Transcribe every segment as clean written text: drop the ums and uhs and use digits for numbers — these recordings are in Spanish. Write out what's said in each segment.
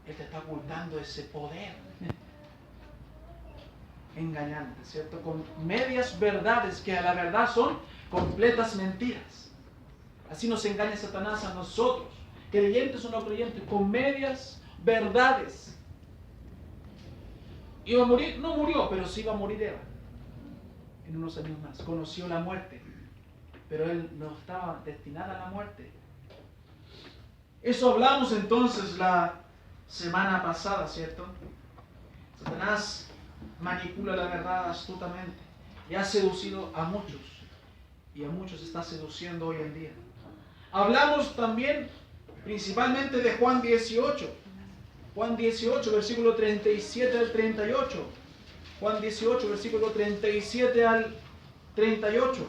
Él te está ocultando ese poder. Engañante, ¿cierto? Con medias verdades que a la verdad son completas mentiras. Así nos engaña Satanás a nosotros, creyentes o no creyentes, con medias verdades. Iba a morir, no murió, pero sí iba a morir Eva en unos años más. Conoció la muerte, pero él no estaba destinado a la muerte. Eso hablamos entonces la semana pasada, ¿cierto? Satanás manipula la verdad astutamente y ha seducido a muchos, y a muchos está seduciendo hoy en día. Hablamos también principalmente de Juan 18. Juan 18, versículo 37 al 38. Juan 18, versículo 37 al 38.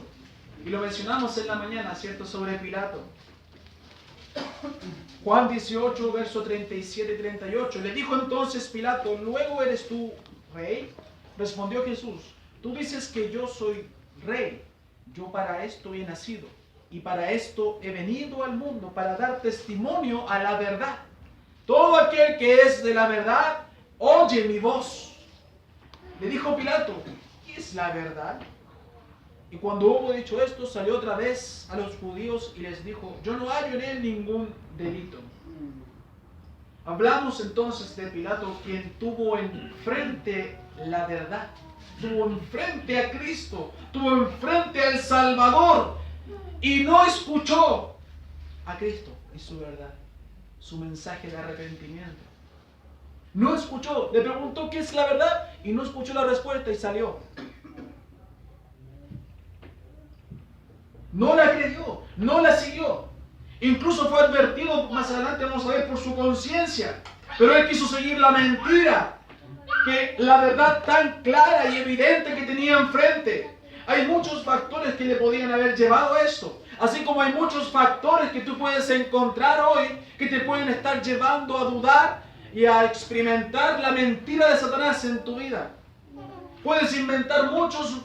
Y lo mencionamos en la mañana, ¿cierto? Sobre Pilato. Juan 18, verso 37 y 38. Le dijo entonces Pilato: ¿luego eres tú rey? Respondió Jesús: tú dices que yo soy rey. Yo para esto he nacido, y para esto he venido al mundo, para dar testimonio a la verdad. Todo aquel que es de la verdad, oye mi voz. Le dijo Pilato: ¿qué es la verdad? Y cuando hubo dicho esto, salió otra vez a los judíos y les dijo: yo no hallo en él ningún delito. Hablamos entonces de Pilato, quien tuvo enfrente la verdad, tuvo enfrente a Cristo, tuvo enfrente al Salvador, y no escuchó a Cristo y su verdad, su mensaje de arrepentimiento. No escuchó, le preguntó qué es la verdad y no escuchó la respuesta y salió. No la creyó, no la siguió. Incluso fue advertido, más adelante vamos a ver, por su conciencia. Pero él quiso seguir la mentira, que la verdad tan clara y evidente que tenía enfrente. Hay muchos factores que le podían haber llevado a esto. Así como hay muchos factores que tú puedes encontrar hoy que te pueden estar llevando a dudar y a experimentar la mentira de Satanás en tu vida. Puedes inventar muchos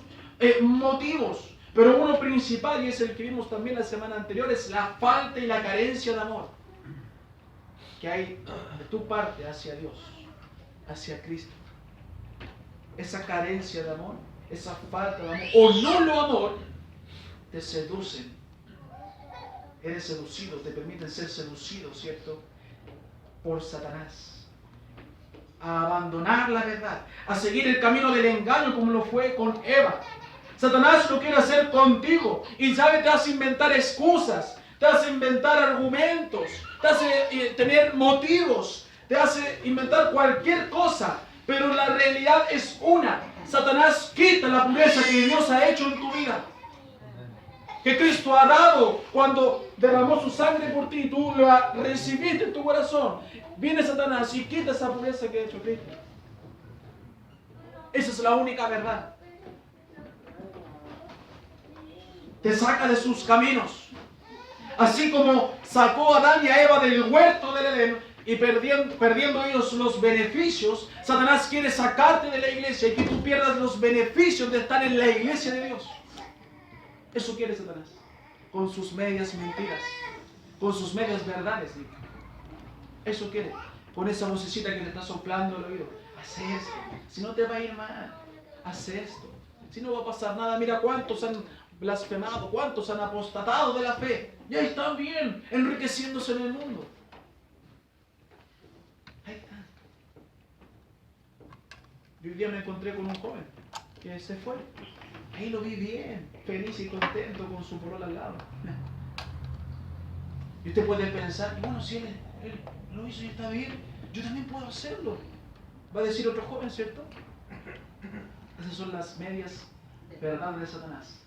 motivos. Pero uno principal, y es el que vimos también la semana anterior, es la falta y la carencia de amor que hay de tu parte hacia Dios, hacia Cristo. Esa carencia de amor, esa falta de amor o nulo amor, te seducen. Eres seducido, te permiten ser seducido, ¿cierto? Por Satanás. A abandonar la verdad, a seguir el camino del engaño como lo fue con Eva. Satanás lo quiere hacer contigo y te hace inventar excusas, te hace inventar argumentos, te hace tener motivos, te hace inventar cualquier cosa, pero la realidad es una. Satanás quita la pureza que Dios ha hecho en tu vida, que Cristo ha dado cuando derramó su sangre por ti y tú la recibiste en tu corazón. Viene Satanás y quita esa pureza que ha hecho Cristo. Esa es la única verdad. Te saca de sus caminos. Así como sacó a Adán y a Eva del huerto del Edén y perdiendo ellos los beneficios, Satanás quiere sacarte de la iglesia y que tú pierdas los beneficios de estar en la iglesia de Dios. Eso quiere Satanás, con sus medias mentiras, con sus medias verdades. Eso quiere, con esa vocecita que te está soplando el oído. Haz esto, si no te va a ir mal. Haz esto, si no va a pasar nada. Mira cuántos han blasfemado, cuántos han apostatado de la fe y ahí están bien, enriqueciéndose en el mundo. Ahí están. Yo hoy día me encontré con un joven que se fue. Ahí lo vi bien, feliz y contento con su polola al lado. Y usted puede pensar, bueno, si él lo hizo y está bien, yo también puedo hacerlo. Va a decir otro joven, ¿cierto? Esas son las medias verdades de Satanás,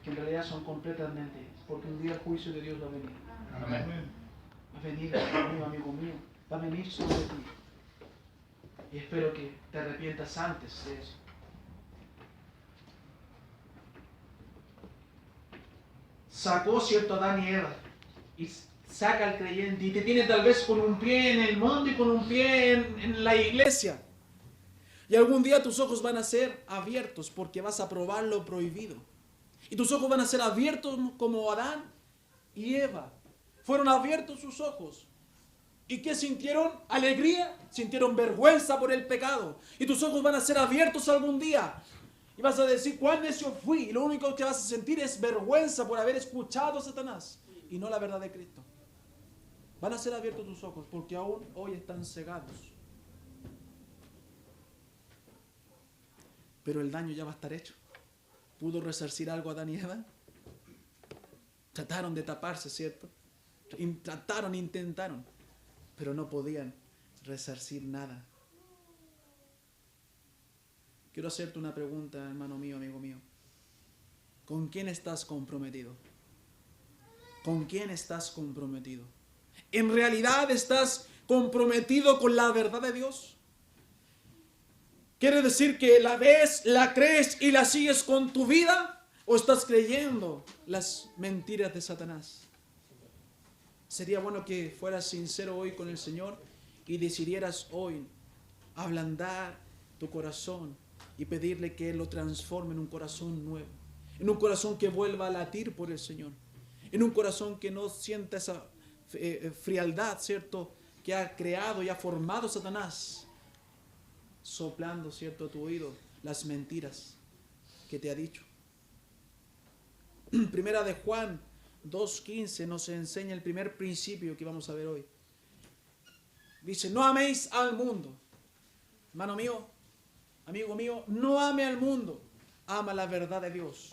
que en realidad son completamente, porque un día el juicio de Dios va a venir. Amén. Va a venir, amigo mío, va a venir sobre ti. Y espero que te arrepientas antes de eso. Sacó, cierto, a Adán y Eva y saca al creyente y te tiene tal vez con un pie en el mundo y con un pie en la iglesia. Y algún día tus ojos van a ser abiertos porque vas a probar lo prohibido. Y tus ojos van a ser abiertos como Adán y Eva. Fueron abiertos sus ojos ¿Y qué sintieron? Alegría. Sintieron vergüenza por el pecado. Y tus ojos van a ser abiertos algún día. Y vas a decir, ¿cuán necio fui? Y lo único que vas a sentir es vergüenza por haber escuchado a Satanás y no la verdad de Cristo. Van a ser abiertos tus ojos porque aún hoy están cegados. Pero el daño ya va a estar hecho. ¿Pudo resarcir algo Adán y Eva? Trataron de taparse, ¿cierto? Intentaron, pero no podían resarcir nada. Quiero hacerte una pregunta, hermano mío, amigo mío. ¿Con quién estás comprometido? ¿Con quién estás comprometido? ¿En realidad estás comprometido con la verdad de Dios? ¿Quiere decir que la ves, la crees y la sigues con tu vida? ¿O estás creyendo las mentiras de Satanás? Sería bueno que fueras sincero hoy con el Señor y decidieras hoy ablandar tu corazón y pedirle que Él lo transforme en un corazón nuevo, en un corazón que vuelva a latir por el Señor, en un corazón que no sienta esa frialdad, ¿cierto?, que ha creado y ha formado Satanás, soplando, ¿cierto?, a tu oído las mentiras que te ha dicho. Primera de Juan 2:15 nos enseña el primer principio que vamos a ver hoy. Dice, no améis al mundo. Hermano mío, amigo mío, no ame al mundo, ama la verdad de Dios.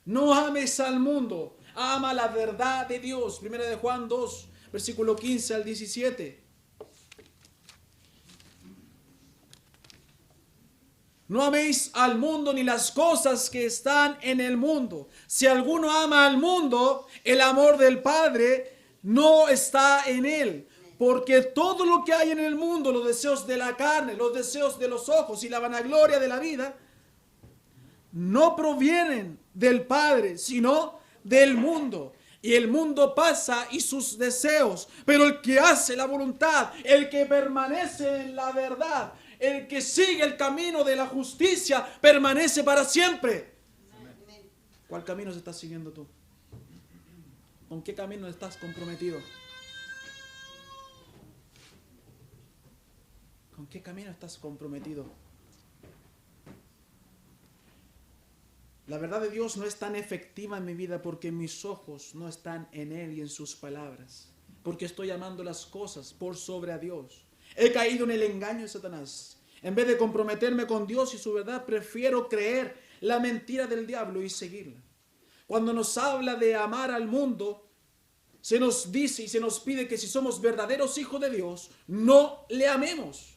No ames al mundo, ama la verdad de Dios. Primera de Juan 2, versículo 15 al 17. No améis al mundo ni las cosas que están en el mundo. Si alguno ama al mundo, el amor del Padre no está en él. Porque todo lo que hay en el mundo, los deseos de la carne, los deseos de los ojos y la vanagloria de la vida, no provienen del Padre, sino del mundo. Y el mundo pasa y sus deseos, pero el que hace la voluntad, el que permanece en la verdad, el que sigue el camino de la justicia, permanece para siempre. ¿Cuál camino estás siguiendo tú? ¿Con qué camino estás comprometido? ¿Con qué camino estás comprometido? La verdad de Dios no es tan efectiva en mi vida porque mis ojos no están en Él y en sus palabras. Porque estoy amando las cosas por sobre a Dios. He caído en el engaño de Satanás. En vez de comprometerme con Dios y su verdad, prefiero creer la mentira del diablo y seguirla. Cuando nos habla de amar al mundo, se nos dice y se nos pide que si somos verdaderos hijos de Dios, no le amemos.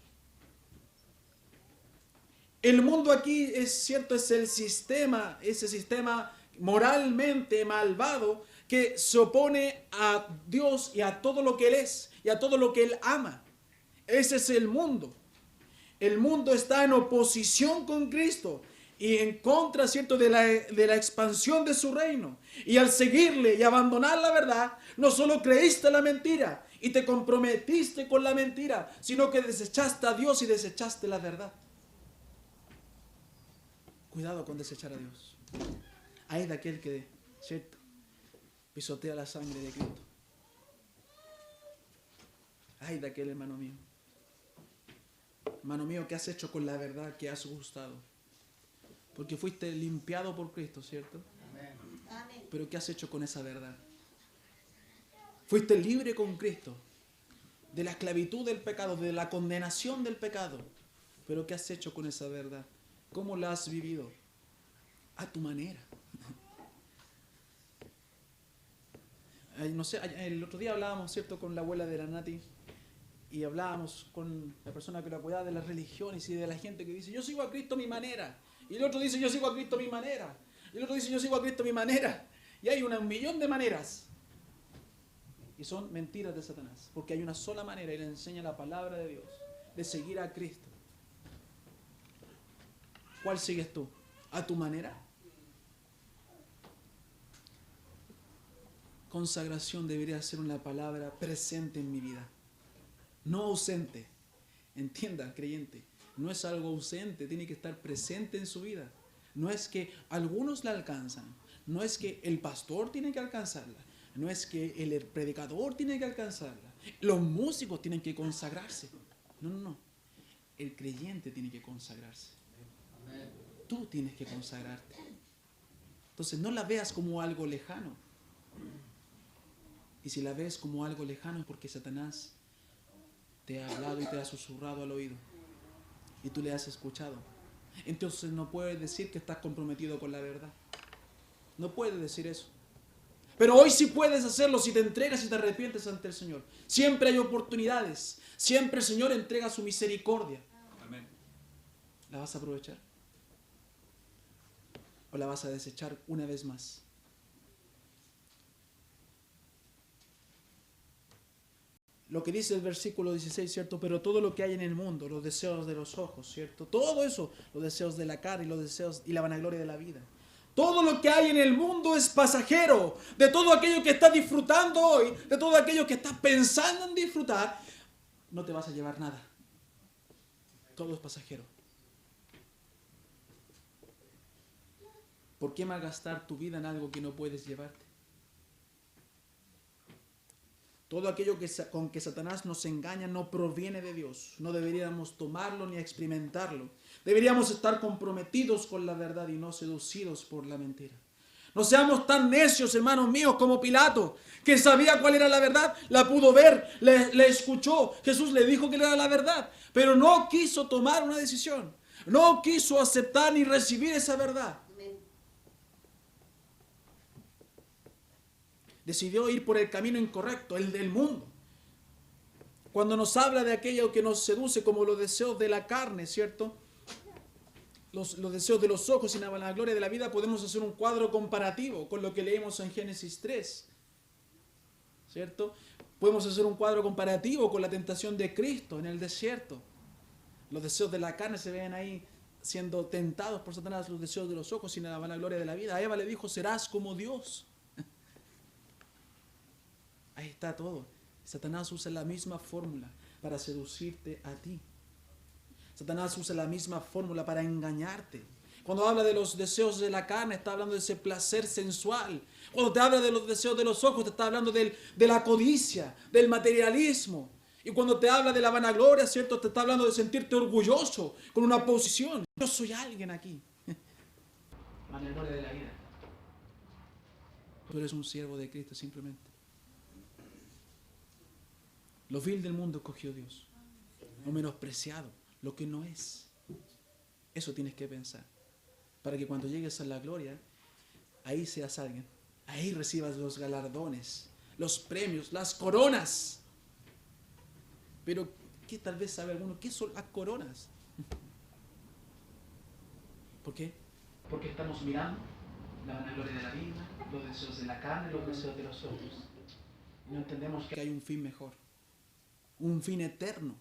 El mundo aquí, es cierto, es el sistema, ese sistema moralmente malvado que se opone a Dios y a todo lo que Él es y a todo lo que Él ama. Ese es el mundo. El mundo está en oposición con Cristo y en contra, ¿cierto?, de la expansión de su reino. Y al seguirle y abandonar la verdad, no solo creíste la mentira y te comprometiste con la mentira, sino que desechaste a Dios y desechaste la verdad. Cuidado con desechar a Dios. Hay de aquel que, ¿cierto?, pisotea la sangre de Cristo. Ay de aquel, hermano mío. Hermano mío, ¿qué has hecho con la verdad que has gustado? Porque fuiste limpiado por Cristo, ¿cierto? Amén. Pero ¿qué has hecho con esa verdad? Fuiste libre con Cristo de la esclavitud del pecado, de la condenación del pecado. Pero ¿qué has hecho con esa verdad? ¿Cómo la has vivido? A tu manera. No sé, el otro día hablábamos, ¿cierto?, con la abuela de la Nati. Y hablábamos con la persona que la cuidaba de las religiones y de la gente que dice, yo sigo a Cristo a mi manera. Y el otro dice, yo sigo a Cristo a mi manera. Y el otro dice, yo sigo a Cristo a mi manera. Y hay un millón de maneras. Y son mentiras de Satanás. Porque hay una sola manera, y le enseña la palabra de Dios, de seguir a Cristo. ¿Cuál sigues tú? ¿A tu manera? Consagración debería ser una palabra presente en mi vida. No ausente. Entienda, creyente. No es algo ausente, tiene que estar presente en su vida. No es que algunos la alcanzan. No es que el pastor tiene que alcanzarla. No es que el predicador tiene que alcanzarla. Los músicos tienen que consagrarse. No, no, no. El creyente tiene que consagrarse. Tú tienes que consagrarte. Entonces no la veas como algo lejano. Y si la ves como algo lejano es porque Satanás te ha hablado y te ha susurrado al oído. Y tú le has escuchado. Entonces no puedes decir que estás comprometido con la verdad. No puedes decir eso. Pero hoy sí puedes hacerlo si te entregas y te arrepientes ante el Señor. Siempre hay oportunidades. Siempre el Señor entrega su misericordia. Amén. ¿La vas a aprovechar? ¿O la vas a desechar una vez más? Lo que dice el versículo 16, ¿cierto? Pero todo lo que hay en el mundo, los deseos de los ojos, ¿cierto? Todo eso, los deseos de la carne y los deseos y la vanagloria de la vida. Todo lo que hay en el mundo es pasajero. De todo aquello que estás disfrutando hoy, de todo aquello que estás pensando en disfrutar, no te vas a llevar nada. Todo es pasajero. ¿Por qué malgastar tu vida en algo que no puedes llevarte? Todo aquello con que Satanás nos engaña no proviene de Dios. No deberíamos tomarlo ni experimentarlo. Deberíamos estar comprometidos con la verdad y no seducidos por la mentira. No seamos tan necios, hermanos míos, como Pilato, que sabía cuál era la verdad, la pudo ver, le escuchó. Jesús le dijo que era la verdad, pero no quiso tomar una decisión. No quiso aceptar ni recibir esa verdad. Decidió ir por el camino incorrecto, el del mundo. Cuando nos habla de aquello que nos seduce como los deseos de la carne, ¿cierto? Los deseos de los ojos y la vanagloria de la vida, podemos hacer un cuadro comparativo con lo que leemos en Génesis 3, ¿cierto? Podemos hacer un cuadro comparativo con la tentación de Cristo en el desierto. Los deseos de la carne se ven ahí siendo tentados por Satanás, los deseos de los ojos y la vanagloria de la vida. A Eva le dijo, serás como Dios. Ahí está todo. Satanás usa la misma fórmula para seducirte a ti. Satanás usa la misma fórmula para engañarte. Cuando habla de los deseos de la carne, está hablando de ese placer sensual. Cuando te habla de los deseos de los ojos, te está hablando de la codicia, del materialismo. Y cuando te habla de la vanagloria, ¿cierto? Te está hablando de sentirte orgulloso, con una posición. Yo soy alguien aquí. Vanagloria de la vida. Tú eres un siervo de Cristo simplemente. Lo vil del mundo escogió Dios. Lo menospreciado, lo que no es. Eso tienes que pensar. Para que cuando llegues a la gloria, ahí seas alguien. Ahí recibas los galardones, los premios, las coronas. Pero, ¿qué tal vez sabe alguno? ¿Qué son las coronas? ¿Por qué? Porque estamos mirando la vanagloria de la vida, los deseos de la carne, los deseos de los ojos. No entendemos que hay un fin mejor. Un fin eterno.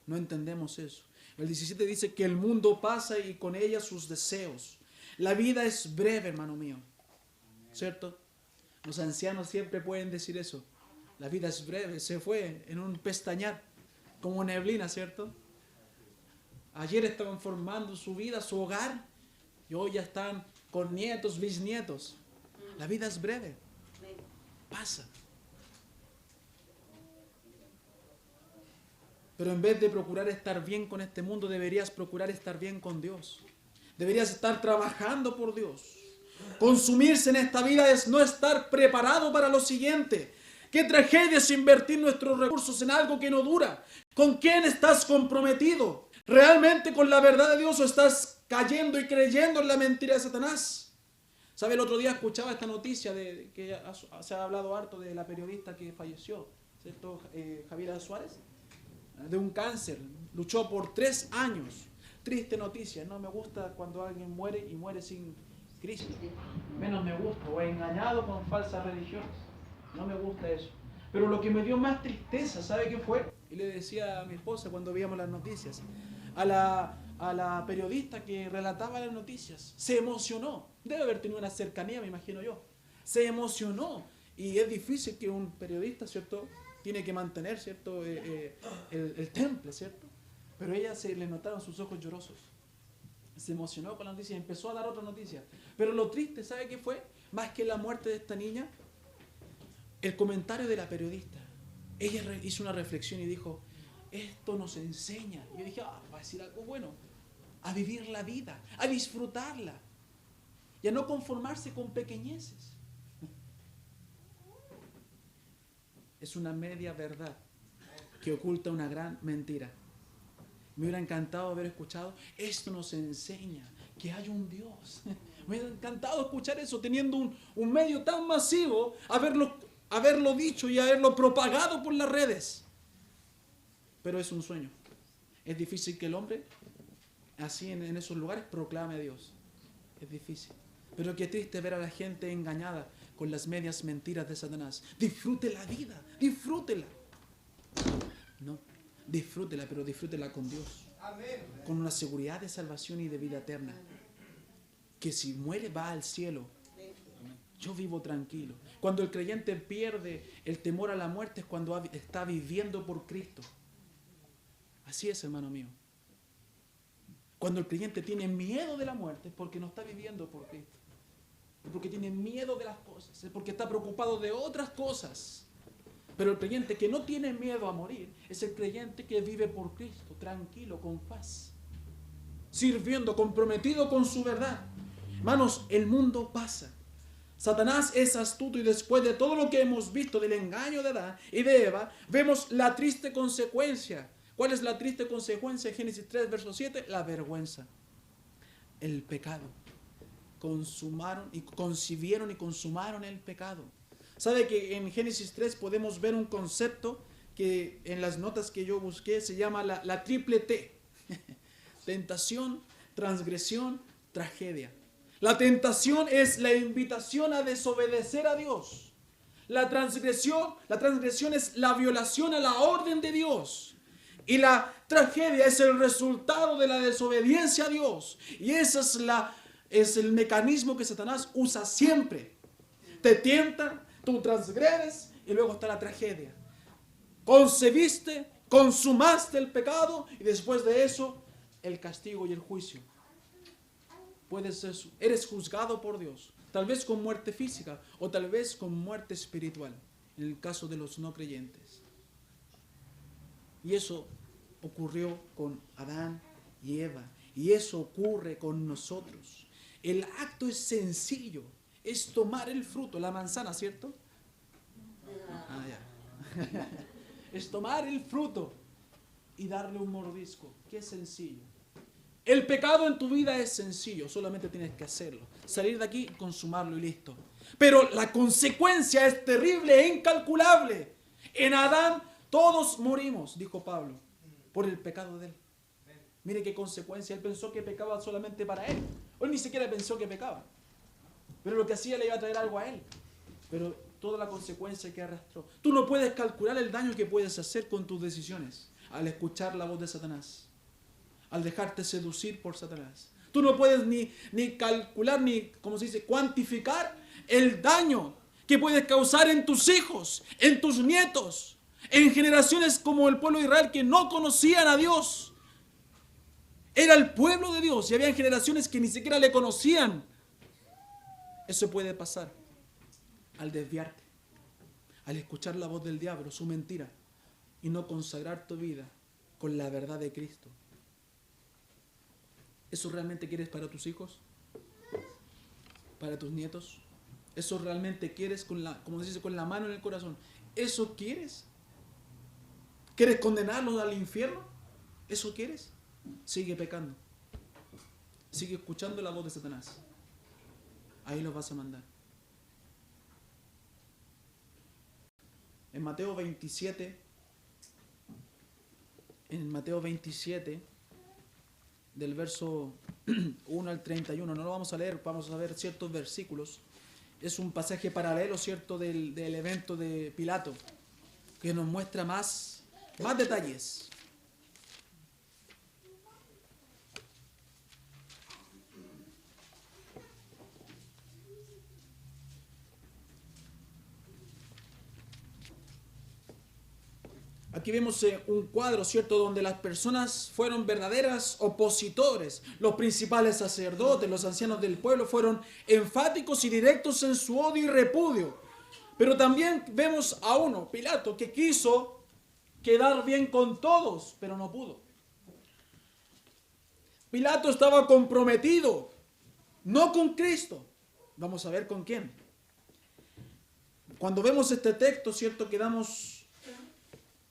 No entendemos eso. El 17 dice que el mundo pasa y con ella sus deseos. La vida es breve, hermano mío. ¿Cierto? Los ancianos siempre pueden decir eso. La vida es breve. Se fue en un pestañear, como neblina, ¿cierto? Ayer estaban formando su vida, su hogar, y hoy ya están con nietos, bisnietos. La vida es breve. Pasa. Pero en vez de procurar estar bien con este mundo, deberías procurar estar bien con Dios. Deberías estar trabajando por Dios. Consumirse en esta vida es no estar preparado para lo siguiente. Qué tragedia es invertir nuestros recursos en algo que no dura. ¿Con quién estás comprometido? ¿Realmente con la verdad de Dios o estás cayendo y creyendo en la mentira de Satanás? ¿Sabe? El otro día escuchaba esta noticia de que se ha hablado harto de la periodista que falleció, ¿cierto? Javiera Suárez. De un cáncer, luchó por 3 años. Triste noticia, no me gusta cuando alguien muere y muere sin Cristo. Menos me gusta, o engañado con falsas religiones. No me gusta eso. Pero lo que me dio más tristeza, ¿sabe qué fue? Y le decía a mi esposa cuando veíamos las noticias, a la periodista que relataba las noticias, se emocionó. Debe haber tenido una cercanía, me imagino yo. Se emocionó. Y es difícil que un periodista, ¿cierto?, tiene que mantener, ¿cierto?, el temple, ¿cierto? Pero ella se le notaron sus ojos llorosos. Se emocionó con la noticia y empezó a dar otra noticia. Pero lo triste, ¿sabe qué fue? Más que la muerte de esta niña, el comentario de la periodista. ella hizo una reflexión y dijo, esto nos enseña. Y yo dije, va a decir algo bueno. A vivir la vida, a disfrutarla. Y a no conformarse con pequeñeces. Es una media verdad que oculta una gran mentira. Me hubiera encantado haber escuchado, esto nos enseña que hay un Dios. Me hubiera encantado escuchar eso teniendo un medio tan masivo, haberlo dicho y haberlo propagado por las redes. Pero es un sueño. Es difícil que el hombre, así en esos lugares, proclame a Dios. Es difícil. Pero qué triste ver a la gente engañada con las medias mentiras de Satanás. Disfrute la vida, disfrútela. No, disfrútela, pero disfrútela con Dios. Con una seguridad de salvación y de vida eterna. Que si muere va al cielo. Yo vivo tranquilo. Cuando el creyente pierde el temor a la muerte es cuando está viviendo por Cristo. Así es, hermano mío. Cuando el creyente tiene miedo de la muerte es porque no está viviendo por Cristo. Es porque tiene miedo de las cosas. Es porque está preocupado de otras cosas. Pero el creyente que no tiene miedo a morir es el creyente que vive por Cristo, tranquilo, con paz. Sirviendo, comprometido con su verdad. Hermanos, el mundo pasa. Satanás es astuto y después de todo lo que hemos visto del engaño de Adán y de Eva, vemos la triste consecuencia. ¿Cuál es la triste consecuencia? Génesis 3, verso 7, la vergüenza. El pecado. Concibieron y consumaron el pecado. ¿Sabe que en Génesis 3 podemos ver un concepto que en las notas que yo busqué se llama la triple T? Tentación, transgresión, tragedia. La tentación es la invitación a desobedecer a Dios. La transgresión es la violación a la orden de Dios. Y la tragedia es el resultado de la desobediencia a Dios. Y ese es el mecanismo que Satanás usa siempre. Te tienta, tú transgredes y luego está la tragedia. Concebiste, consumaste el pecado y después de eso el castigo y el juicio. Eres juzgado por Dios, tal vez con muerte física o tal vez con muerte espiritual, en el caso de los no creyentes. Y eso ocurrió con Adán y Eva, y eso ocurre con nosotros. El acto es sencillo, es tomar el fruto, la manzana, ¿cierto? Ya. Es tomar el fruto y darle un mordisco. Qué sencillo. El pecado en tu vida es sencillo, solamente tienes que hacerlo. Salir de aquí, consumarlo y listo. Pero la consecuencia es terrible e incalculable. En Adán todos morimos, dijo Pablo, por el pecado de él. Mire qué consecuencia. Él pensó que pecaba solamente para él. Él ni siquiera pensó que pecaba. Pero lo que hacía le iba a traer algo a él. Pero toda la consecuencia que arrastró. Tú no puedes calcular el daño que puedes hacer con tus decisiones al escuchar la voz de Satanás. Al dejarte seducir por Satanás. Tú no puedes ni calcular, ni, como se dice, cuantificar el daño que puedes causar en tus hijos, en tus nietos, en generaciones como el pueblo de Israel que no conocían a Dios. Era el pueblo de Dios y había generaciones que ni siquiera le conocían. Eso puede pasar al desviarte, al escuchar la voz del diablo, su mentira, y no consagrar tu vida con la verdad de Cristo. ¿Eso realmente quieres para tus hijos? ¿Para tus nietos? ¿Eso realmente quieres como se dice, con la mano en el corazón? ¿Eso quieres? ¿Quieres condenarlos al infierno? ¿Eso quieres? Sigue pecando. Sigue escuchando la voz de Satanás. Ahí los vas a mandar. En Mateo 27, del verso 1 al 31, no lo vamos a leer, vamos a ver ciertos versículos. Es un pasaje paralelo, ¿cierto?, del evento de Pilato, que nos muestra más detalles. Aquí vemos un cuadro, ¿cierto?, donde las personas fueron verdaderas opositores. Los principales sacerdotes, los ancianos del pueblo fueron enfáticos y directos en su odio y repudio. Pero también vemos a uno, Pilato, que quiso quedar bien con todos, pero no pudo. Pilato estaba comprometido, no con Cristo. Vamos a ver con quién. Cuando vemos este texto, ¿cierto? Quedamos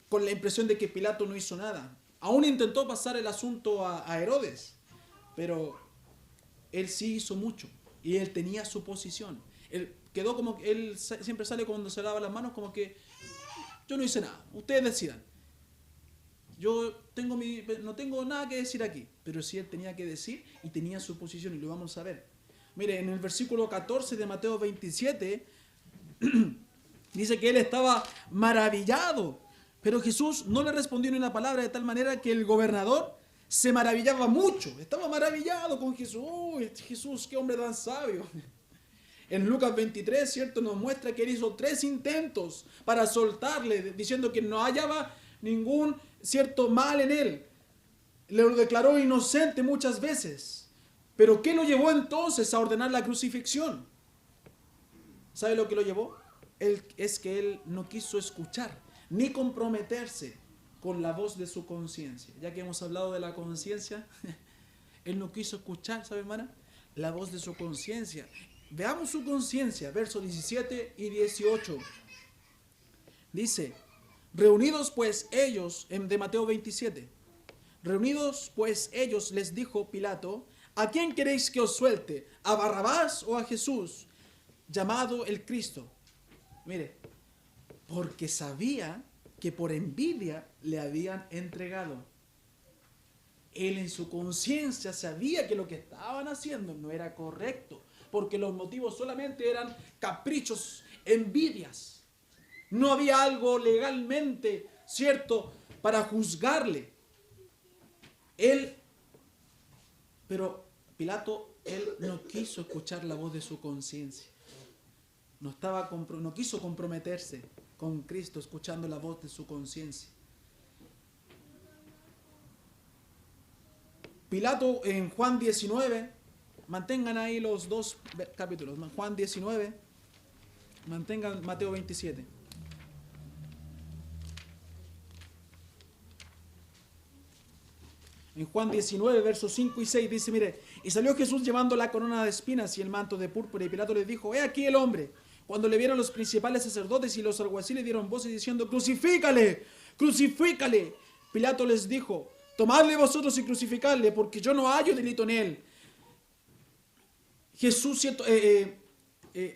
con la impresión de que Pilato no hizo nada. Aún intentó pasar el asunto a Herodes, pero él sí hizo mucho y él tenía su posición. Él quedó como, él siempre sale cuando se lava las manos como que yo no hice nada, ustedes decidan. Yo no tengo nada que decir aquí, pero sí él tenía que decir y tenía su posición y lo vamos a ver. Mire, en el versículo 14 de Mateo 27 dice que él estaba maravillado, pero Jesús no le respondió ni una palabra, de tal manera que el gobernador se maravillaba mucho. Estaba maravillado con Jesús. ¡Uy, Jesús, qué hombre tan sabio! En Lucas 23, ¿cierto? Nos muestra que él hizo 3 intentos para soltarle, diciendo que no hallaba ningún, ¿cierto?, mal en él. Le lo declaró inocente muchas veces. Pero ¿qué lo llevó entonces a ordenar la crucifixión? ¿Sabe lo que lo llevó? Es que él no quiso escuchar ni comprometerse con la voz de su conciencia. Ya que hemos hablado de la conciencia, él no quiso escuchar, ¿sabe, hermana? La voz de su conciencia. Veamos su conciencia, versos 17 y 18. Dice, reunidos pues ellos, de Mateo 27, reunidos pues ellos les dijo Pilato, ¿a quién queréis que os suelte? ¿A Barrabás o a Jesús, llamado el Cristo? Mire, porque sabía que por envidia le habían entregado. Él en su conciencia sabía que lo que estaban haciendo no era correcto, porque los motivos solamente eran caprichos, envidias. No había algo legalmente cierto para juzgarle. Pero Pilato, él no quiso escuchar la voz de su conciencia. No quiso comprometerse con Cristo escuchando la voz de su conciencia. Pilato en Juan 19, mantengan ahí los 2 capítulos, Juan 19, mantengan Mateo 27. En Juan 19, versos 5 y 6 dice, mire, y salió Jesús llevando la corona de espinas y el manto de púrpura, y Pilato le dijo, he aquí el hombre. Cuando le vieron los principales sacerdotes y los alguaciles dieron voces diciendo, crucifícale, crucifícale. Pilato les dijo, tomadle vosotros y crucificadle, porque yo no hallo delito en él.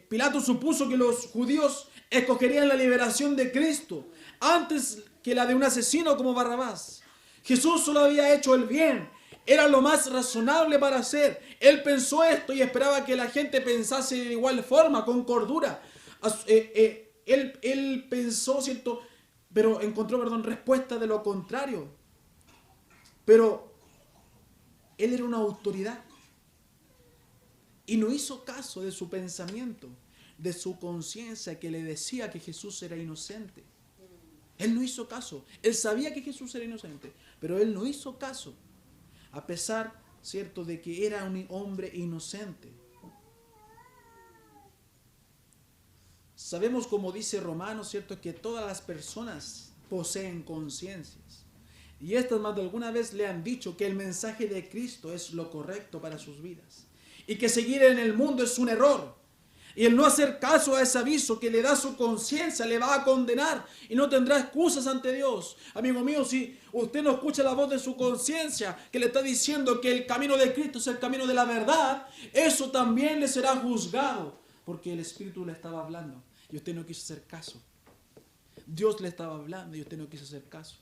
Pilato supuso que los judíos escogerían la liberación de Cristo antes que la de un asesino como Barrabás. Jesús solo había hecho el bien, era lo más razonable para hacer. Él pensó esto y esperaba que la gente pensase de igual forma, con cordura. Él pensó, ¿cierto? Pero encontró, respuesta de lo contrario. Pero él era una autoridad y no hizo caso de su pensamiento, de su conciencia que le decía que Jesús era inocente. Él no hizo caso. Él sabía que Jesús era inocente, pero él no hizo caso, a pesar, ¿cierto?, de que era un hombre inocente. Sabemos, como dice Romanos, ¿cierto?, que todas las personas poseen conciencias. Y estas más de alguna vez le han dicho que el mensaje de Cristo es lo correcto para sus vidas. Y que seguir en el mundo es un error. Y el no hacer caso a ese aviso que le da su conciencia le va a condenar y no tendrá excusas ante Dios. Amigo mío, si usted no escucha la voz de su conciencia que le está diciendo que el camino de Cristo es el camino de la verdad, eso también le será juzgado, porque el Espíritu le estaba hablando y usted no quiso hacer caso. Dios le estaba hablando y usted no quiso hacer caso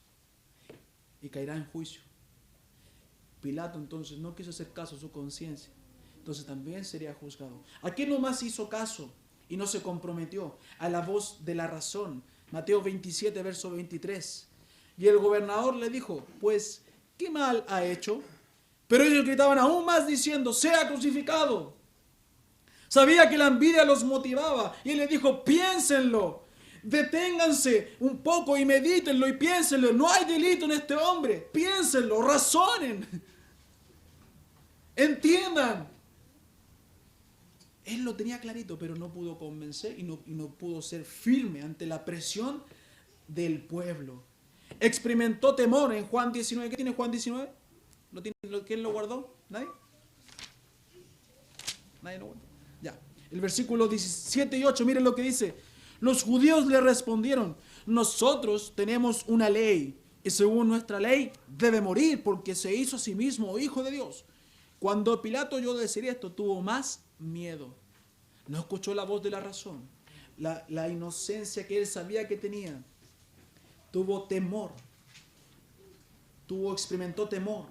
y caerá en juicio. Pilato entonces no quiso hacer caso a su conciencia, entonces también sería juzgado. ¿A quién nomás hizo caso y no se comprometió? A la voz de la razón. Mateo 27, verso 23. Y el gobernador le dijo, pues, ¿qué mal ha hecho? Pero ellos gritaban aún más diciendo, sea crucificado. Sabía que la envidia los motivaba y él le dijo, piénsenlo. Deténganse un poco y medítenlo y piénsenlo. No hay delito en este hombre. Piénsenlo, razonen. Entiendan. Él lo tenía clarito, pero no pudo convencer y no pudo ser firme ante la presión del pueblo. Experimentó temor en Juan 19. ¿Qué tiene Juan 19? ¿Quién lo guardó? ¿Nadie? ¿Nadie lo guardó? Ya. El versículo 17 y 8, miren lo que dice. Los judíos le respondieron, nosotros tenemos una ley y según nuestra ley debe morir porque se hizo a sí mismo hijo de Dios. Cuando Pilato oyó decir esto, tuvo más miedo. No escuchó la voz de la razón, la inocencia que él sabía que tenía. Tuvo temor, experimentó temor.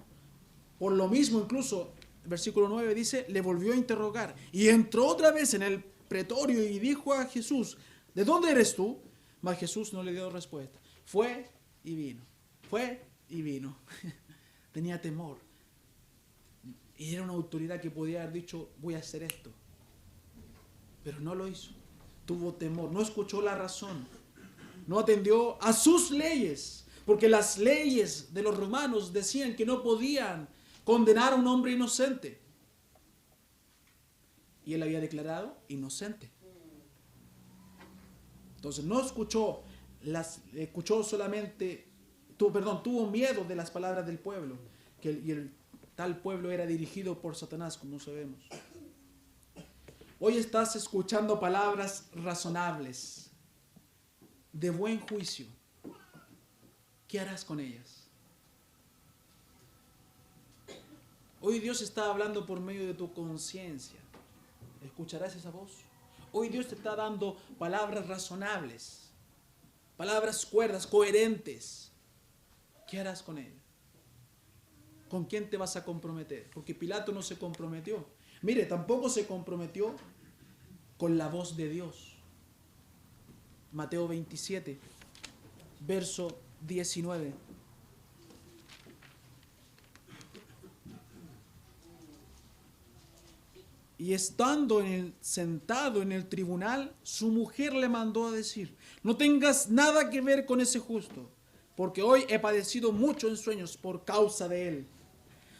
Por lo mismo, incluso, el versículo 9 dice, le volvió a interrogar y entró otra vez en el pretorio y dijo a Jesús, ¿de dónde eres tú? Mas Jesús no le dio respuesta. Fue y vino. Fue y vino. Tenía temor. Y era una autoridad que podía haber dicho, voy a hacer esto. Pero no lo hizo. Tuvo temor. No escuchó la razón. No atendió a sus leyes. Porque las leyes de los romanos decían que no podían condenar a un hombre inocente. Y él había declarado inocente. Entonces no escuchó, tuvo miedo de las palabras del pueblo, y el tal pueblo era dirigido por Satanás, como sabemos. Hoy estás escuchando palabras razonables, de buen juicio. ¿Qué harás con ellas? Hoy Dios está hablando por medio de tu conciencia. ¿Escucharás esa voz? Hoy Dios te está dando palabras razonables, palabras cuerdas, coherentes. ¿Qué harás con ellas? ¿Con quién te vas a comprometer? Porque Pilato no se comprometió. Mire, tampoco se comprometió con la voz de Dios. Mateo 27, verso 19. Y estando sentado en el tribunal, su mujer le mandó a decir, no tengas nada que ver con ese justo, porque hoy he padecido mucho en sueños por causa de él.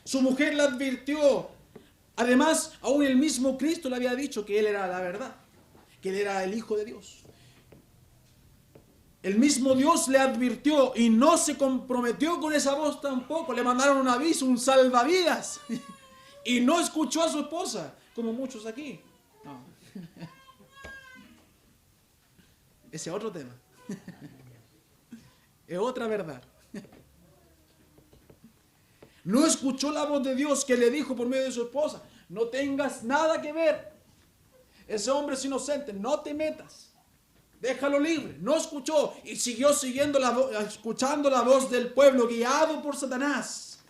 Su mujer le advirtió. Además, aún el mismo Cristo le había dicho que él era la verdad, que él era el Hijo de Dios. El mismo Dios le advirtió y no se comprometió con esa voz tampoco. Le mandaron un aviso, un salvavidas. Y no escuchó a su esposa, como muchos aquí. No. Ese es otro tema. Es otra verdad. No escuchó la voz de Dios que le dijo por medio de su esposa, no tengas nada que ver. Ese hombre es inocente, no te metas. Déjalo libre. No escuchó y siguió escuchando la voz del pueblo guiado por Satanás.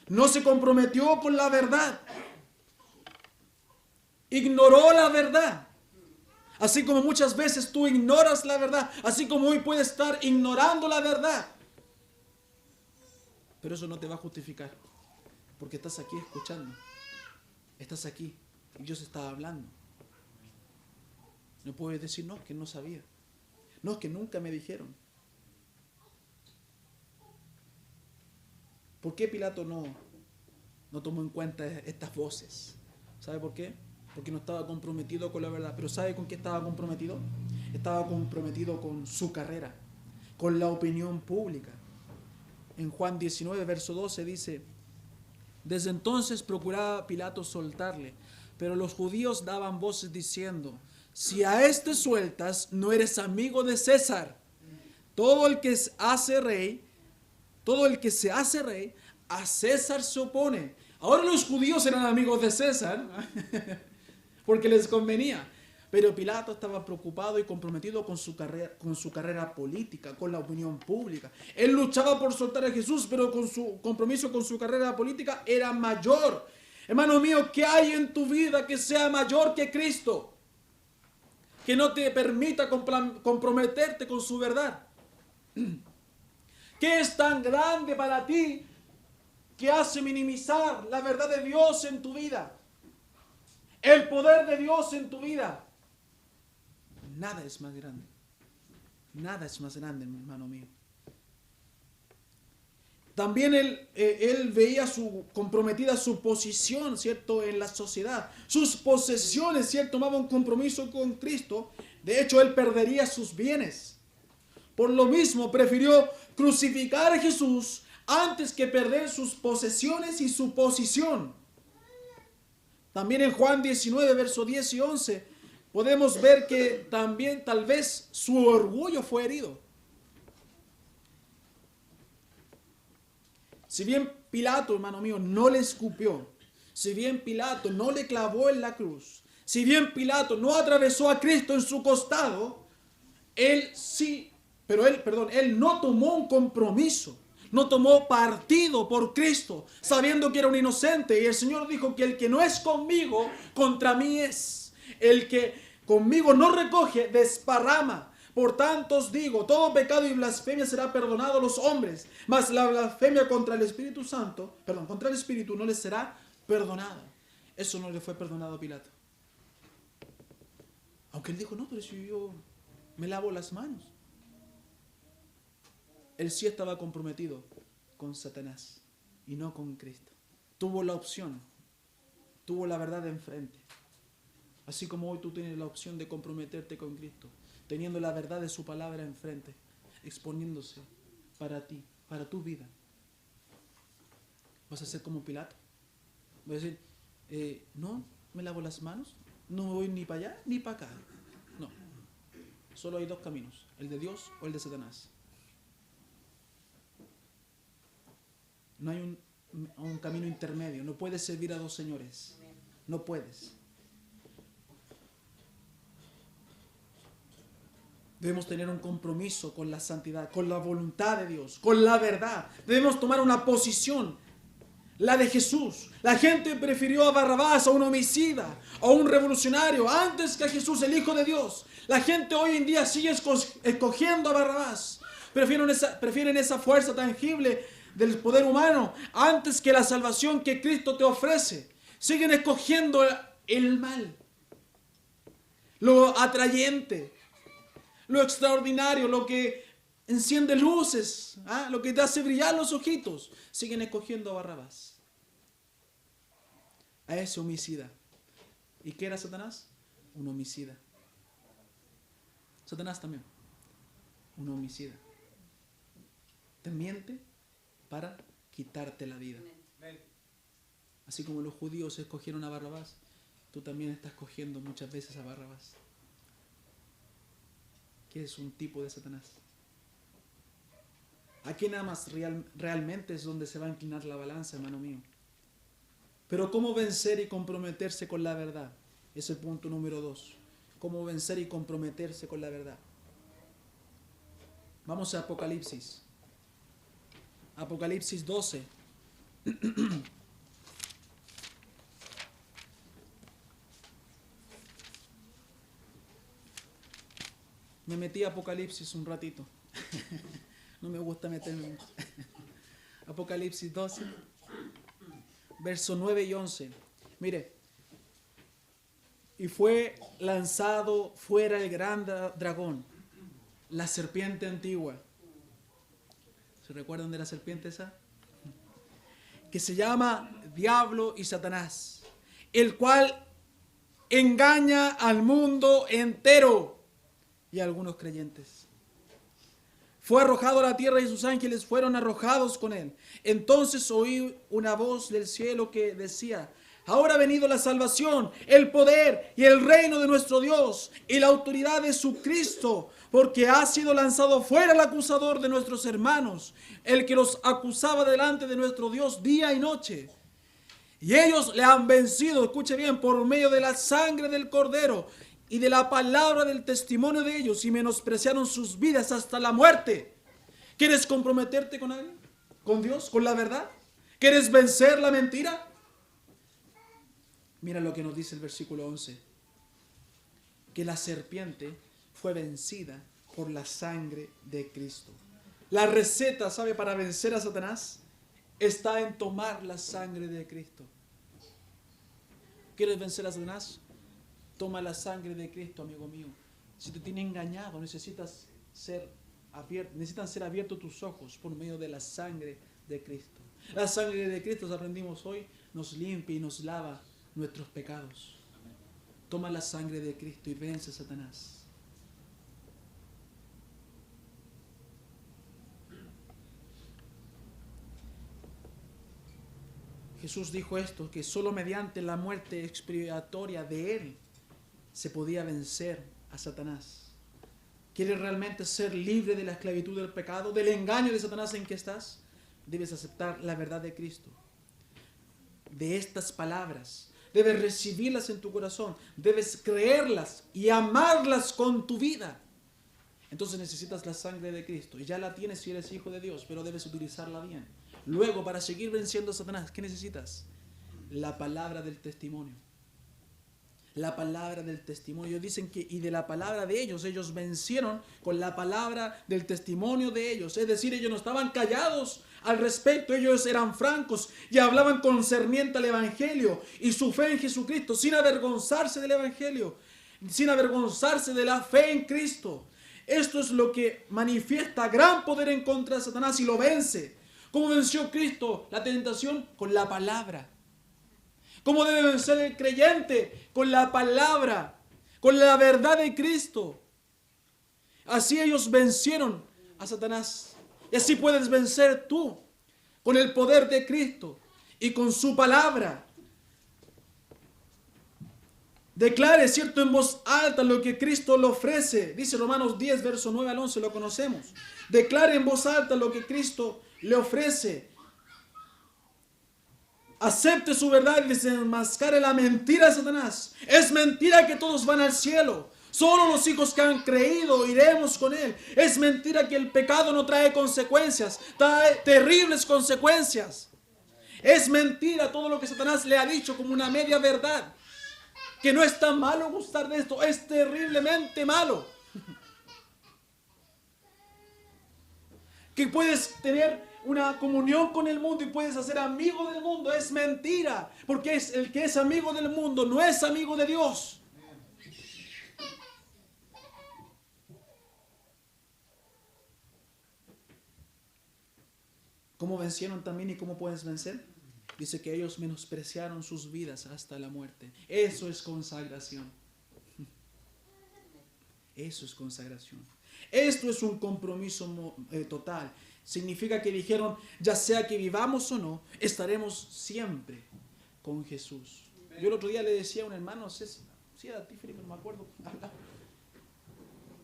No se comprometió con la verdad. Ignoró la verdad. Así como muchas veces tú ignoras la verdad, así como hoy puedes estar ignorando la verdad. Pero eso no te va a justificar, porque estás aquí escuchando. Estás aquí y Dios está hablando. No puedes decir, no, que no sabía. No, es que nunca me dijeron. ¿Por qué Pilato no tomó en cuenta estas voces? ¿Sabe por qué? Porque no estaba comprometido con la verdad. Pero ¿sabe con qué estaba comprometido? Estaba comprometido con su carrera, con la opinión pública. En Juan 19, verso 12 dice, desde entonces procuraba Pilato soltarle, pero los judíos daban voces diciendo, si a este sueltas, no eres amigo de César. Todo el que se hace rey, a César se opone. Ahora los judíos eran amigos de César, porque les convenía. Pero Pilato estaba preocupado y comprometido con su carrera política, con la opinión pública. Él luchaba por soltar a Jesús, pero con su compromiso con su carrera política era mayor. Hermano mío, ¿qué hay en tu vida que sea mayor que Cristo? Que no te permita comprometerte con su verdad. ¿Qué es tan grande para ti que hace minimizar la verdad de Dios en tu vida? El poder de Dios en tu vida. Nada es más grande. Nada es más grande, hermano mío. También él veía comprometida su posición, ¿cierto?, en la sociedad. Sus posesiones, ¿cierto?, tomaba un compromiso con Cristo. De hecho, él perdería sus bienes. Por lo mismo, prefirió crucificar a Jesús antes que perder sus posesiones y su posición. También en Juan 19, versos 10 y 11, podemos ver que también tal vez su orgullo fue herido. Si bien Pilato, hermano mío, no le escupió, si bien Pilato no le clavó en la cruz, si bien Pilato no atravesó a Cristo en su costado, él no tomó un compromiso, no tomó partido por Cristo, sabiendo que era un inocente. Y el Señor dijo que el que no es conmigo, contra mí es. El que conmigo no recoge, desparrama. Por tanto os digo, todo pecado y blasfemia será perdonado a los hombres, mas la blasfemia contra el Espíritu Santo, contra el Espíritu no les será perdonada. Eso no le fue perdonado a Pilato. Aunque él dijo, no, pero si yo me lavo las manos. Él sí estaba comprometido con Satanás y no con Cristo. Tuvo la opción, tuvo la verdad de enfrente. Así como hoy tú tienes la opción de comprometerte con Cristo, teniendo la verdad de su palabra enfrente, exponiéndose para ti, para tu vida. ¿Vas a ser como Pilato? ¿Vas a decir, no, me lavo las manos, no voy ni para allá ni para acá? No, solo hay dos caminos, el de Dios o el de Satanás. No hay un camino intermedio, no puedes servir a dos señores, no puedes. Debemos tener un compromiso con la santidad, con la voluntad de Dios, con la verdad. Debemos tomar una posición, la de Jesús. La gente prefirió a Barrabás, a un homicida, a un revolucionario, antes que a Jesús, el Hijo de Dios. La gente hoy en día sigue escogiendo a Barrabás. Prefieren esa fuerza tangible del poder humano antes que la salvación que Cristo te ofrece. Siguen escogiendo el mal, lo atrayente, lo extraordinario, lo que enciende luces, lo que te hace brillar los ojitos. Siguen escogiendo a Barrabás, a ese homicida. ¿Y qué era Satanás? Un homicida. Satanás también, un homicida. Te miente para quitarte la vida. Así como los judíos escogieron a Barrabás, tú también estás escogiendo muchas veces a Barrabás, que es un tipo de Satanás. ¿A quién amas realmente? Es donde se va a inclinar la balanza, hermano mío. Pero ¿cómo vencer y comprometerse con la verdad? Es el punto número 2. ¿Cómo vencer y comprometerse con la verdad? Vamos a Apocalipsis. Apocalipsis 12. Me metí a Apocalipsis un ratito. No me gusta meterme. Apocalipsis 12, versos 9 y 11. Mire. Y fue lanzado fuera el gran dragón, la serpiente antigua. ¿Se recuerdan de la serpiente esa? Que se llama Diablo y Satanás, el cual engaña al mundo entero y a algunos creyentes. Fue arrojado a la tierra y sus ángeles fueron arrojados con él. Entonces oí una voz del cielo que decía: ahora ha venido la salvación, el poder y el reino de nuestro Dios y la autoridad de su Cristo, porque ha sido lanzado fuera el acusador de nuestros hermanos, el que los acusaba delante de nuestro Dios día y noche. Y ellos le han vencido, escuche bien, por medio de la sangre del Cordero y de la palabra del testimonio de ellos, y menospreciaron sus vidas hasta la muerte. ¿Quieres comprometerte con alguien? ¿Con Dios? ¿Con la verdad? ¿Quieres vencer la mentira? Mira lo que nos dice el versículo 11. Que la serpiente fue vencida por la sangre de Cristo. La receta, ¿sabe?, para vencer a Satanás está en tomar la sangre de Cristo. ¿Quieres vencer a Satanás? Toma la sangre de Cristo, amigo mío. Si te tiene engañado, necesitan ser abiertos tus ojos por medio de la sangre de Cristo. La sangre de Cristo, aprendimos hoy, nos limpia y nos lava nuestros pecados. Toma la sangre de Cristo y vence a Satanás. Jesús dijo esto, que solo mediante la muerte expiatoria de Él se podía vencer a Satanás. ¿Quieres realmente ser libre de la esclavitud del pecado, del engaño de Satanás en que estás? Debes aceptar la verdad de Cristo. De estas palabras, debes recibirlas en tu corazón, debes creerlas y amarlas con tu vida. Entonces necesitas la sangre de Cristo, y ya la tienes si eres hijo de Dios, pero debes utilizarla bien. Luego, para seguir venciendo a Satanás, ¿qué necesitas? La palabra del testimonio. La palabra del testimonio. Dicen que, y de la palabra de ellos vencieron con la palabra del testimonio de ellos. Es decir, ellos no estaban callados al respecto, ellos eran francos y hablaban concerniente al Evangelio y su fe en Jesucristo, sin avergonzarse del Evangelio, sin avergonzarse de la fe en Cristo. Esto es lo que manifiesta gran poder en contra de Satanás y lo vence. ¿Cómo venció Cristo la tentación? Con la palabra. ¿Cómo debe vencer el creyente? Con la palabra, con la verdad de Cristo. Así ellos vencieron a Satanás. Y así puedes vencer tú, con el poder de Cristo y con su palabra. Declare, cierto, en voz alta lo que Cristo le ofrece. Dice Romanos 10, verso 9 al 11, lo conocemos. Declare en voz alta lo que Cristo le ofrece. Acepte su verdad y desenmascare la mentira de Satanás. Es mentira que todos van al cielo. Solo los hijos que han creído iremos con Él. Es mentira que el pecado no trae consecuencias. Trae terribles consecuencias. Es mentira todo lo que Satanás le ha dicho como una media verdad. Que no es tan malo gustar de esto. Es terriblemente malo. Que puedes tener una comunión con el mundo y puedes hacer amigo del mundo. Es mentira, porque el que es amigo del mundo no es amigo de Dios. ¿Cómo vencieron también y cómo puedes vencer? Dice que ellos menospreciaron sus vidas hasta la muerte. Eso es consagración. Eso es consagración. Esto es un compromiso total. Significa que dijeron, ya sea que vivamos o no, estaremos siempre con Jesús. Yo el otro día le decía a un hermano, no sé si era a ti, Felipe, no me acuerdo.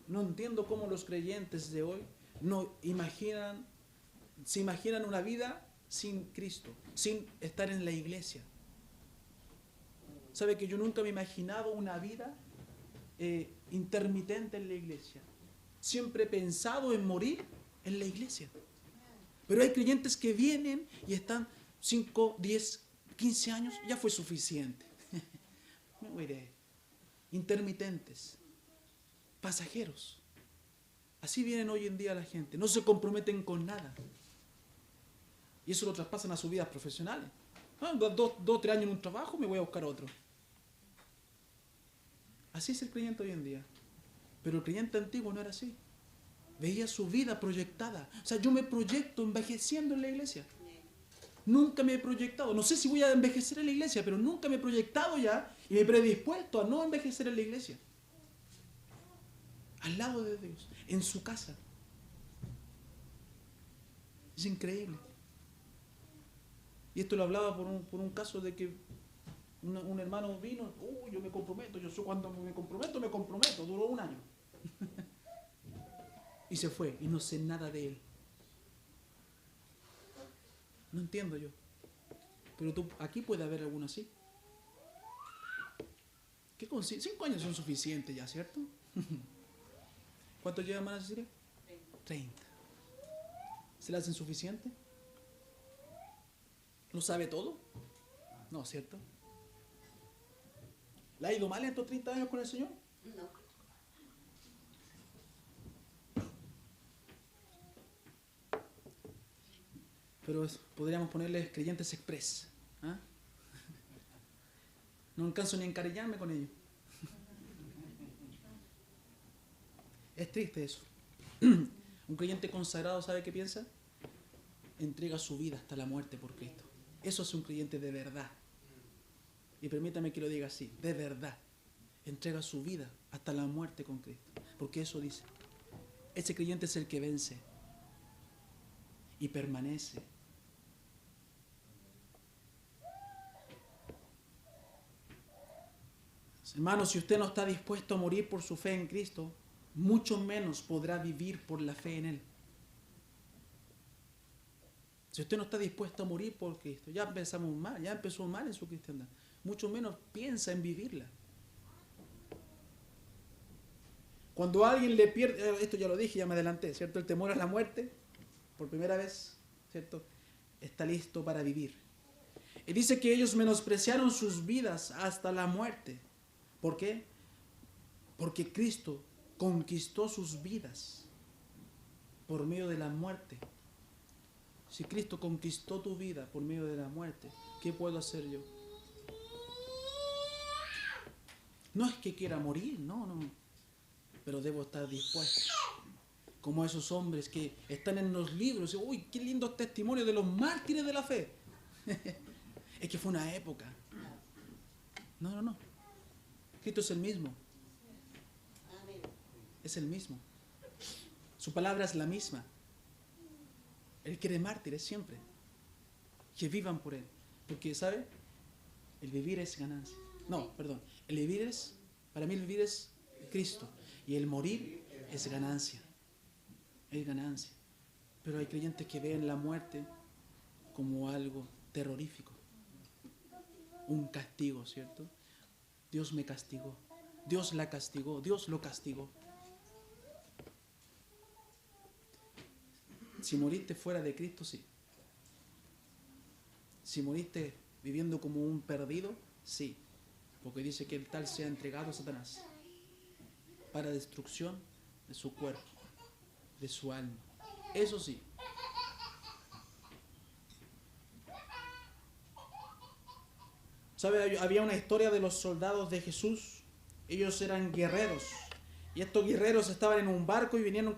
No entiendo cómo los creyentes de hoy se imaginan una vida sin Cristo, sin estar en la iglesia. ¿Sabe que yo nunca me he imaginado una vida intermitente en la iglesia? Siempre he pensado en morir en la iglesia. Pero hay creyentes que vienen y están 5, 10, 15 años, ya fue suficiente. Me voy de intermitentes, pasajeros. Así vienen hoy en día la gente, no se comprometen con nada. Y eso lo traspasan a sus vidas profesionales. 2, 3 años en un trabajo, me voy a buscar otro. Así es el creyente hoy en día. Pero el creyente antiguo no era así. Veía su vida proyectada. O sea, yo me proyecto envejeciendo en la iglesia. Nunca me he proyectado. No sé si voy a envejecer en la iglesia, pero nunca me he proyectado ya y me he predispuesto a no envejecer en la iglesia. Al lado de Dios, en su casa. Es increíble. Y esto lo hablaba por un caso de que un hermano vino, yo me comprometo, yo sé cuando me comprometo, duró 1 año. Y se fue, y no sé nada de él. No entiendo yo. Pero aquí puede haber alguno así. 5 años son suficientes ya, ¿cierto? ¿Cuántos llevan, hermana Cecilia? 30. ¿Se le hacen suficiente? ¿Lo sabe todo? No, ¿cierto? ¿Le ha ido mal en estos 30 años con el Señor? No. Pero podríamos ponerles creyentes express. ¿Ah? No alcanzo ni a encariñarme con ellos. Es triste eso. Un creyente consagrado, ¿sabe qué piensa? entrega su vida hasta la muerte por Cristo. Eso es un creyente de verdad. Y permítame que lo diga así, de verdad. Entrega su vida hasta la muerte con Cristo. Porque eso dice. Ese creyente es el que vence y permanece. Hermano, si usted no está dispuesto a morir por su fe en Cristo, mucho menos podrá vivir por la fe en Él. Si usted no está dispuesto a morir por Cristo, ya empezamos mal, ya empezó mal en su cristiandad. Mucho menos piensa en vivirla. Cuando alguien le pierde, esto ya lo dije, ya me adelanté, ¿cierto? El temor a la muerte, por primera vez, ¿cierto? Está listo para vivir. Y dice que ellos menospreciaron sus vidas hasta la muerte. ¿Por qué? Porque Cristo conquistó sus vidas por medio de la muerte. Si Cristo conquistó tu vida por medio de la muerte, ¿qué puedo hacer yo? No es que quiera morir, no. Pero debo estar dispuesto. Como esos hombres que están en los libros. Uy, qué lindo testimonio de los mártires de la fe. Es que fue una época. No. Cristo es el mismo. Es el mismo. Su palabra es la misma. Él quiere mártires siempre. Que vivan por Él. Porque, ¿sabe? El vivir es ganancia. No, perdón. Para mí el vivir es Cristo. Y el morir es ganancia. Es ganancia. Pero hay creyentes que ven la muerte como algo terrorífico. Un castigo, ¿cierto? Dios me castigó. Dios la castigó. Dios lo castigó. Si moriste fuera de Cristo, sí. Si moriste viviendo como un perdido, sí. Porque dice que el tal sea entregado a Satanás para destrucción de su cuerpo, de su alma. Eso sí. ¿Sabe? Había una historia de los soldados de Jesús. Ellos eran guerreros. Y estos guerreros estaban en un barco y vinieron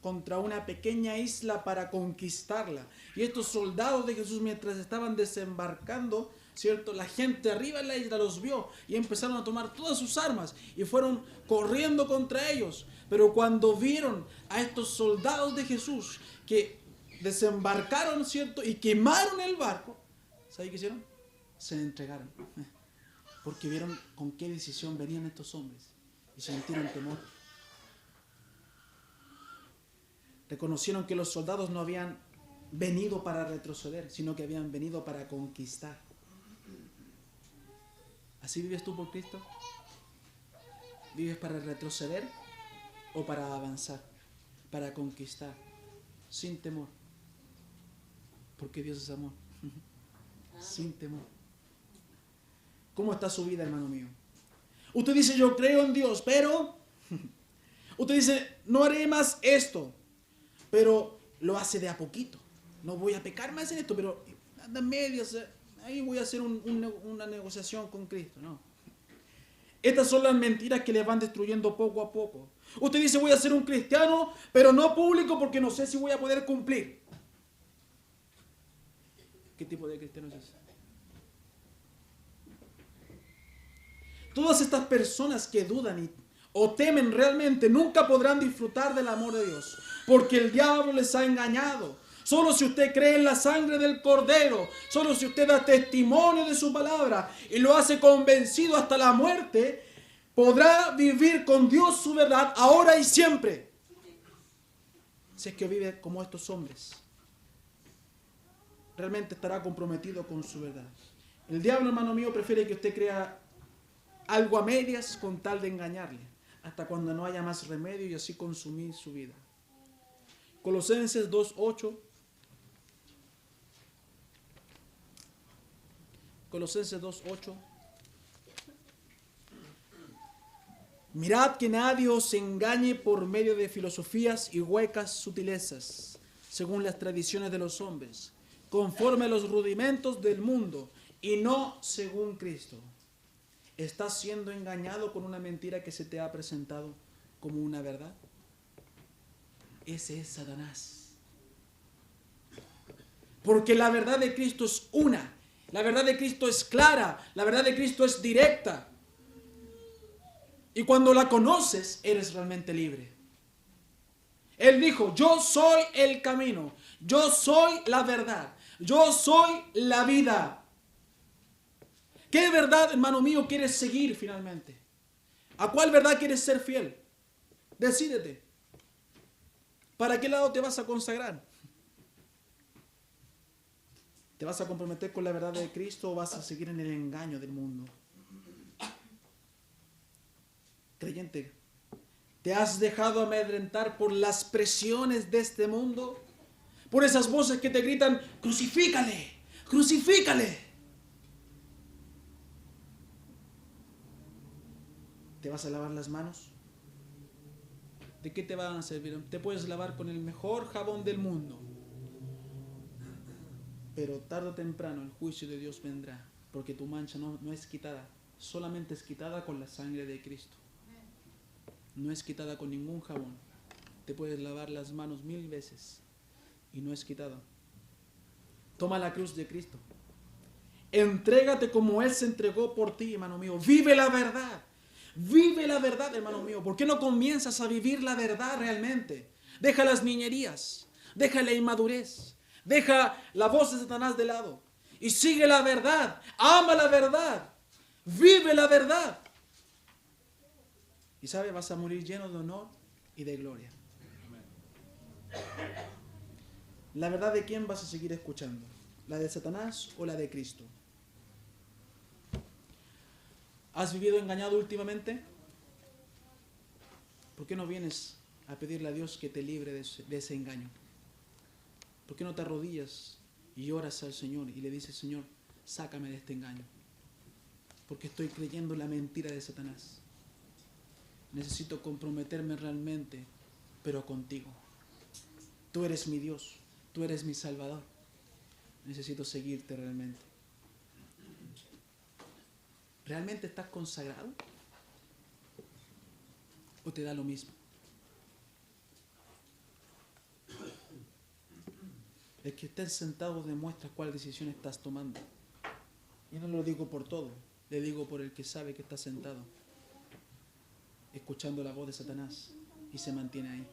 contra una pequeña isla para conquistarla. Y estos soldados de Jesús, mientras estaban desembarcando, ¿cierto? La gente arriba en la isla los vio y empezaron a tomar todas sus armas y fueron corriendo contra ellos. Pero cuando vieron a estos soldados de Jesús que desembarcaron, ¿cierto? Y quemaron el barco, ¿sabe qué hicieron? Se entregaron. Porque vieron con qué decisión venían estos hombres y sintieron temor. Reconocieron que los soldados no habían venido para retroceder, sino que habían venido para conquistar. ¿Así vives tú por Cristo? ¿Vives para retroceder o para avanzar? Para conquistar, sin temor. Porque Dios es amor. Sin temor. ¿Cómo está su vida, hermano mío? Usted dice, yo creo en Dios, pero... Usted dice, no haré más esto, pero lo hace de a poquito. No voy a pecar más en esto, pero anda en medias, ahí voy a hacer una negociación con Cristo. No. Estas son las mentiras que le van destruyendo poco a poco. Usted dice, voy a ser un cristiano, pero no público porque no sé si voy a poder cumplir. ¿Qué tipo de cristiano es ese? Todas estas personas que dudan o temen realmente nunca podrán disfrutar del amor de Dios, porque el diablo les ha engañado. Solo si usted cree en la sangre del Cordero, solo si usted da testimonio de su palabra y lo hace convencido hasta la muerte, podrá vivir con Dios su verdad ahora y siempre. Si es que vive como estos hombres, realmente estará comprometido con su verdad. El diablo, hermano mío, prefiere que usted crea algo a medias con tal de engañarle, hasta cuando no haya más remedio y así consumir su vida. Colosenses 2:8. Colosenses 2:8. Mirad que nadie os engañe por medio de filosofías y huecas sutilezas, según las tradiciones de los hombres, conforme a los rudimentos del mundo y no según Cristo. ¿Estás siendo engañado con una mentira que se te ha presentado como una verdad? Ese es Satanás. Porque la verdad de Cristo es una. La verdad de Cristo es clara. La verdad de Cristo es directa. Y cuando la conoces, eres realmente libre. Él dijo, yo soy el camino. Yo soy la verdad. Yo soy la vida. ¿Qué verdad, hermano mío, quieres seguir finalmente? ¿A cuál verdad quieres ser fiel? Decídete. ¿Para qué lado te vas a consagrar? ¿Te vas a comprometer con la verdad de Cristo o vas a seguir en el engaño del mundo? Creyente, ¿te has dejado amedrentar por las presiones de este mundo? Por esas voces que te gritan, crucifícale, crucifícale. ¿Te vas a lavar las manos? ¿De qué te van a servir? Te puedes lavar con el mejor jabón del mundo. Pero tarde o temprano el juicio de Dios vendrá, porque tu mancha no es quitada, solamente es quitada con la sangre de Cristo. No es quitada con ningún jabón. Te puedes lavar las manos 1000 veces y no es quitada. Toma la cruz de Cristo. Entrégate como Él se entregó por ti, hermano mío. Vive la verdad. Vive la verdad, hermano mío. ¿Por qué no comienzas a vivir la verdad realmente? Deja las niñerías. Deja la inmadurez. Deja la voz de Satanás de lado. Y sigue la verdad. Ama la verdad. Vive la verdad. Y sabe, vas a morir lleno de honor y de gloria. ¿La verdad de quién vas a seguir escuchando? ¿La de Satanás o la de Cristo? ¿Has vivido engañado últimamente? ¿Por qué no vienes a pedirle a Dios que te libre de ese engaño? ¿Por qué no te arrodillas y oras al Señor y le dices, Señor, sácame de este engaño? Porque estoy creyendo la mentira de Satanás. Necesito comprometerme realmente, pero contigo. Tú eres mi Dios, tú eres mi Salvador. Necesito seguirte realmente. ¿Realmente estás consagrado? ¿O te da lo mismo? El que estés sentado demuestra cuál decisión estás tomando. Y no lo digo por todo, le digo por el que sabe que está sentado, escuchando la voz de Satanás y se mantiene ahí.